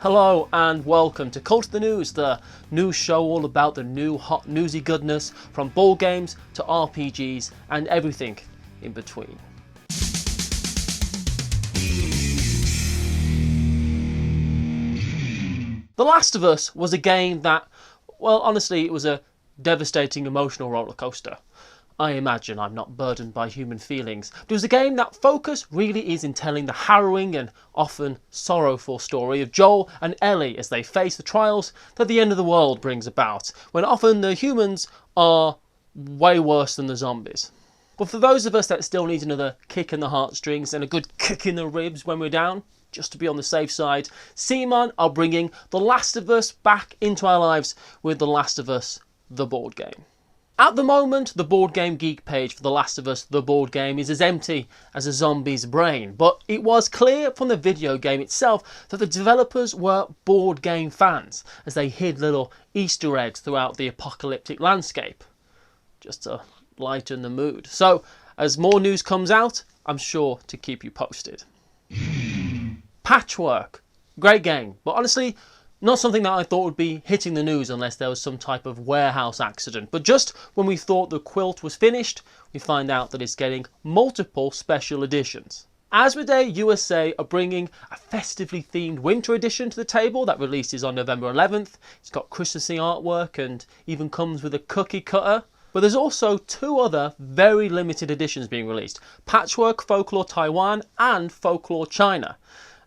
Hello and welcome to Cult of the News, the news show all about the new hot newsy goodness from board games to RPGs and everything in between. The Last of Us was a game that, well, honestly, it was a devastating emotional roller coaster. I imagine I'm not burdened by human feelings. But it was a game that focus really is in telling the harrowing and often sorrowful story of Joel and Ellie as they face the trials that the end of the world brings about, when often the humans are way worse than the zombies. But for those of us that still need another kick in the heartstrings and a good kick in the ribs when we're down, just to be on the safe side, CMON are bringing The Last of Us back into our lives with The Last of Us, the board game. At the moment, the BoardGameGeek page for The Last of Us, the board game, is as empty as a zombie's brain, but it was clear from the video game itself that the developers were board game fans, as they hid little Easter eggs throughout the apocalyptic landscape, just to lighten the mood. So, as more news comes out, I'm sure to keep you posted. Patchwork. Great game, but honestly, not something that I thought would be hitting the news unless there was some type of warehouse accident. But just when we thought the quilt was finished, we find out that it's getting multiple special editions. Asmodee USA are bringing a festively themed winter edition to the table that releases on November 11th. It's got Christmassy artwork and even comes with a cookie cutter. But there's also two other very limited editions being released: Patchwork Folklore Taiwan and Folklore China.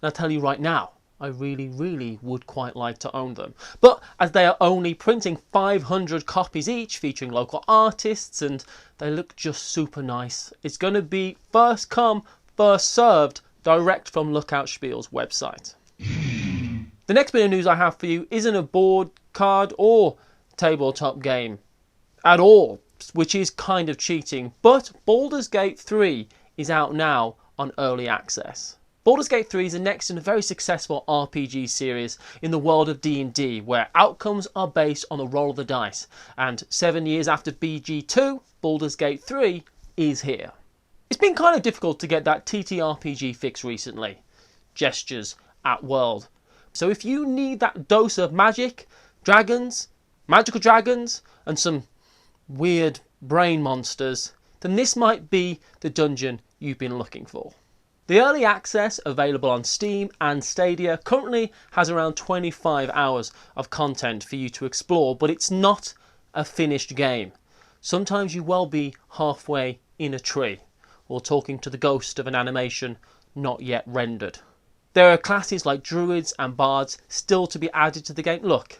And I'll tell you right now, I really would quite like to own them. But as they are only printing 500 copies each, featuring local artists, and they look just super nice, it's going to be first come, first served, direct from Lookout Spiel's website. The next bit of news I have for you isn't a board, card or tabletop game at all, which is kind of cheating, but Baldur's Gate 3 is out now on early access. Baldur's Gate 3 is the next in a very successful RPG series in the world of D&D, where outcomes are based on the roll of the dice, and 7 years after BG2, Baldur's Gate 3 is here. It's been kind of difficult to get that TTRPG fix recently. Gestures at world. So if you need that dose of magic, dragons, magical dragons, and some weird brain monsters, then this might be the dungeon you've been looking for. The early access, available on Steam and Stadia, currently has around 25 hours of content for you to explore, but it's not a finished game. Sometimes you will be halfway in a tree, or talking to the ghost of an animation not yet rendered. There are classes like druids and bards still to be added to the game. Look,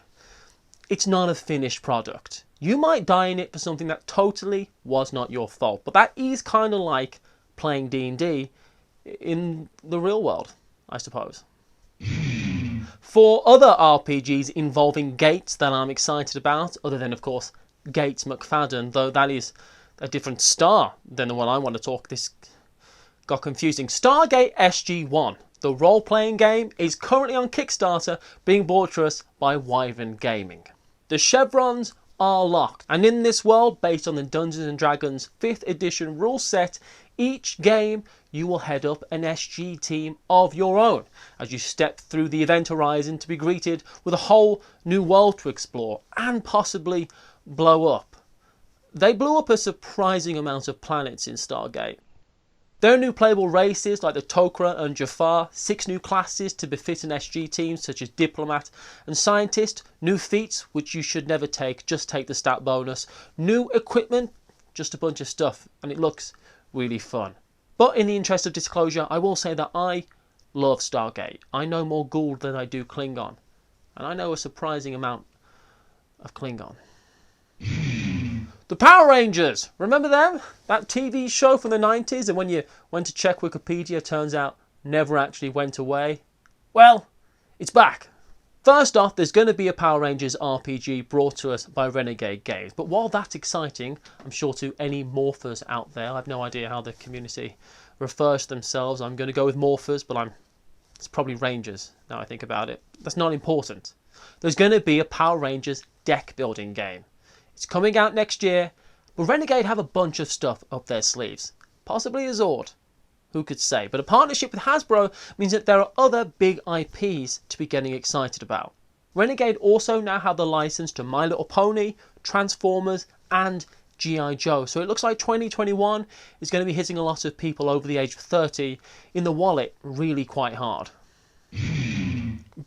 it's not a finished product. You might die in it for something that totally was not your fault, but that is kind of like playing D&D in the real world, I suppose. For other RPGs involving gates that I'm excited about, other than of course Gates McFadden, though that is a different star than the one I want to talk, this got confusing. Stargate SG-1, the role-playing game, is currently on Kickstarter, being brought to us by Wyvern Gaming. The chevrons are locked, and in this world, based on the Dungeons & Dragons 5th edition rule set, each game you will head up an SG team of your own as you step through the event horizon to be greeted with a whole new world to explore and possibly blow up. They blew up a surprising amount of planets in Stargate. There are new playable races like the Tok'ra and Jafar, 6 new classes to befit an SG team such as Diplomat and Scientist, new feats which you should never take, just take the stat bonus, new equipment, just a bunch of stuff, and it looks really fun. But in the interest of disclosure, I will say that I love Stargate. I know more Gould than I do Klingon, and I know a surprising amount of Klingon. The Power Rangers! Remember them? That TV show from the 90s, and when you went to check Wikipedia, turns out never actually went away? Well, it's back. First off, there's going to be a Power Rangers RPG brought to us by Renegade Games. But while that's exciting, I'm sure to any morphers out there, I have no idea how the community refers to themselves. I'm going to go with morphers, but it's probably Rangers now I think about it. That's not important. There's going to be a Power Rangers deck building game. It's coming out next year, but Renegade have a bunch of stuff up their sleeves. Possibly a Zord. Who could say? But a partnership with Hasbro means that there are other big IPs to be getting excited about. Renegade also now have the license to My Little Pony, Transformers and G.I. Joe. So it looks like 2021 is going to be hitting a lot of people over the age of 30 in the wallet really quite hard.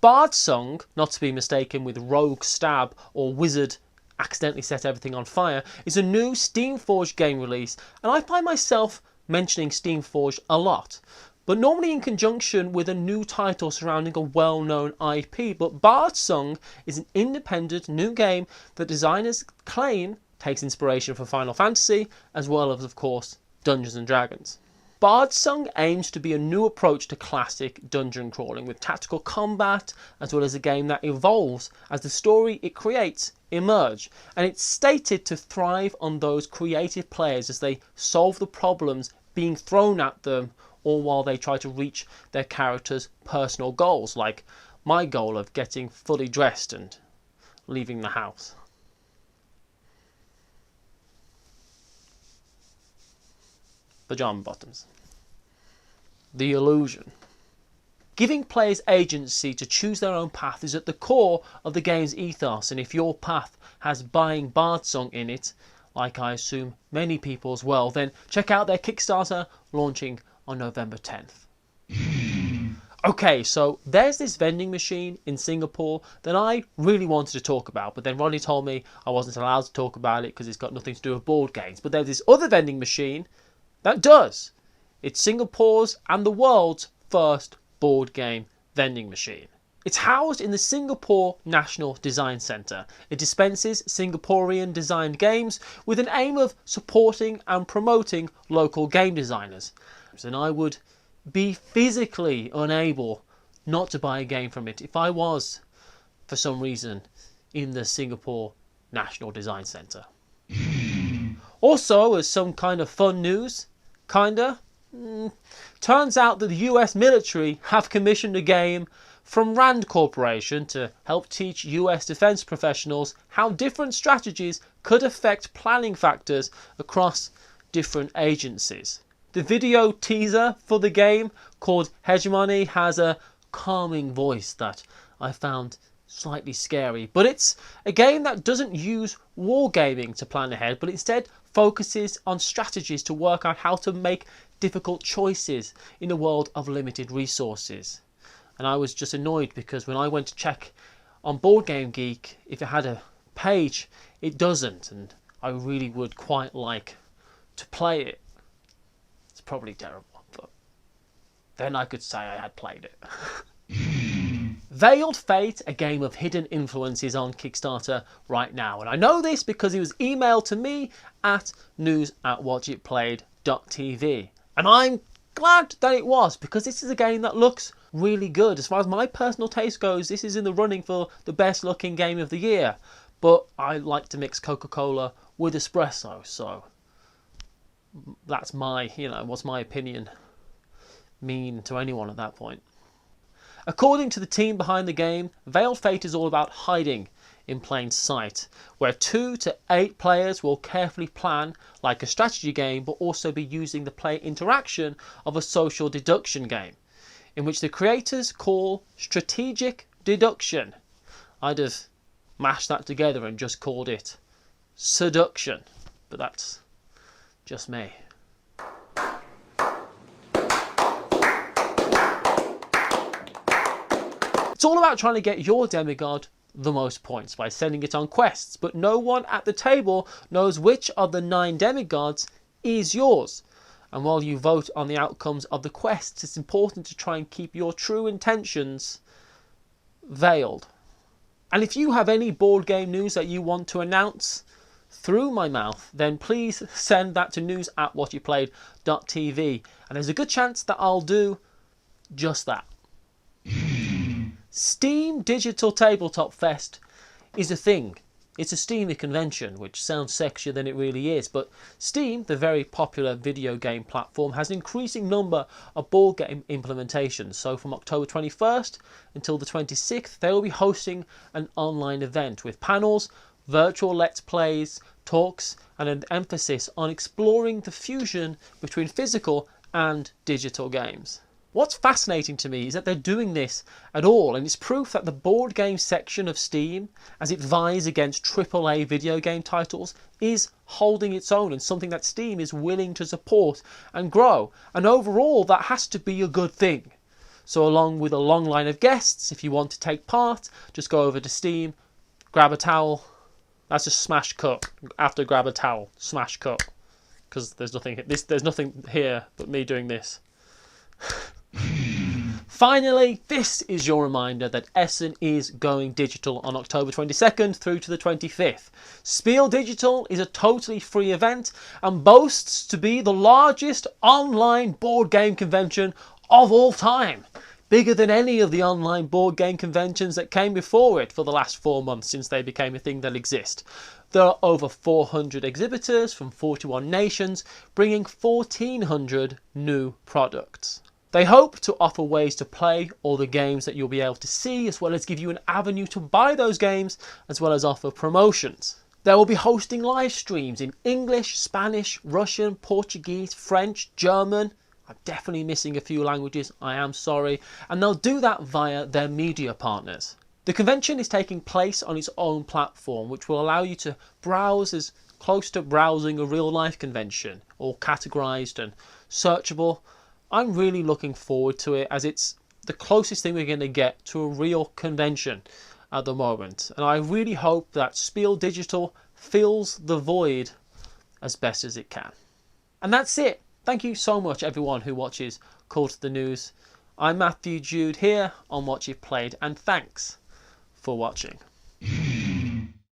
Bardsung, not to be mistaken with Rogue Stab or Wizard accidentally set everything on fire, is a new Steamforged game release, and I find myself mentioning Steamforged a lot, but normally in conjunction with a new title surrounding a well-known IP. But Bardsung is an independent new game that designers claim takes inspiration from Final Fantasy, as well as, of course, Dungeons & Dragons. Bardsung aims to be a new approach to classic dungeon crawling with tactical combat, as well as a game that evolves as the story it creates emerge, and it's stated to thrive on those creative players as they solve the problems being thrown at them, or while they try to reach their characters' personal goals, like my goal of getting fully dressed and leaving the house. Pajama bottoms. The illusion. Giving players agency to choose their own path is at the core of the game's ethos, and if your path has buying Bardsung in it, like I assume many people as well, then check out their Kickstarter launching on November 10th. Okay, so there's this vending machine in Singapore that I really wanted to talk about, but then Ronnie told me I wasn't allowed to talk about it because it's got nothing to do with board games. But there's this other vending machine that does. It's Singapore's and the world's first board game vending machine. It's housed in the Singapore National Design Centre. It dispenses Singaporean designed games with an aim of supporting and promoting local game designers. And I would be physically unable not to buy a game from it if I was, for some reason, in the Singapore National Design Centre. Also, as some kind of fun news, turns out that the US military have commissioned a game from Rand Corporation to help teach US defense professionals how different strategies could affect planning factors across different agencies. The video teaser for the game, called Hedgemony, has a calming voice that I found slightly scary. But it's a game that doesn't use wargaming to plan ahead, but instead focuses on strategies to work out how to make difficult choices in a world of limited resources. And I was just annoyed because when I went to check on BoardGameGeek if it had a page, it doesn't, and I really would quite like to play it. It's probably terrible, but then I could say I had played it. Veiled Fate, a game of hidden influence, is on Kickstarter right now, and I know this because it was emailed to me at news@watchitplayed.tv, and I'm glad that it was, because this is a game that looks really good. As far as my personal taste goes, this is in the running for the best looking game of the year, but I like to mix Coca-Cola with espresso, so that's my, what's my opinion mean to anyone at that point. According to the team behind the game, Veiled Fate is all about hiding in plain sight, where 2 to 8 players will carefully plan like a strategy game, but also be using the player interaction of a social deduction game, in which the creators call strategic deduction. I'd have mashed that together and just called it seduction, but that's just me. It's all about trying to get your demigod the most points by sending it on quests, but no one at the table knows which of the 9 demigods is yours. And while you vote on the outcomes of the quests, it's important to try and keep your true intentions veiled. And if you have any board game news that you want to announce through my mouth, then please send that to news@watchitplayed.tv, and there's a good chance that I'll do just that. Steam Digital Tabletop Fest is a thing. It's a Steamy convention, which sounds sexier than it really is, but Steam, the very popular video game platform, has an increasing number of board game implementations. So from October 21st until the 26th, they will be hosting an online event with panels, virtual let's plays, talks, and an emphasis on exploring the fusion between physical and digital games. What's fascinating to me is that they're doing this at all, and it's proof that the board game section of Steam, as it vies against AAA video game titles, is holding its own and something that Steam is willing to support and grow. And overall, that has to be a good thing. So along with a long line of guests, if you want to take part, just go over to Steam, grab a towel. That's a smash cut. After grab a towel, smash cut. Because there's nothing here but me doing this. Finally, this is your reminder that Essen is going digital on October 22nd through to the 25th. SPIEL Digital is a totally free event and boasts to be the largest online board game convention of all time. Bigger than any of the online board game conventions that came before it for the last 4 months since they became a thing that exist. There are over 400 exhibitors from 41 nations, bringing 1,400 new products. They hope to offer ways to play all the games that you'll be able to see, as well as give you an avenue to buy those games, as well as offer promotions. They will be hosting live streams in English, Spanish, Russian, Portuguese, French, German. I'm definitely missing a few languages, I am sorry. And they'll do that via their media partners. The convention is taking place on its own platform, which will allow you to browse as close to browsing a real life convention, all categorized and searchable. I'm really looking forward to it, as it's the closest thing we're going to get to a real convention at the moment. And I really hope that SPIEL Digital fills the void as best as it can. And that's it. Thank you so much everyone who watches Call to the News. I'm Matthew Jude here on What You've Played, and thanks for watching.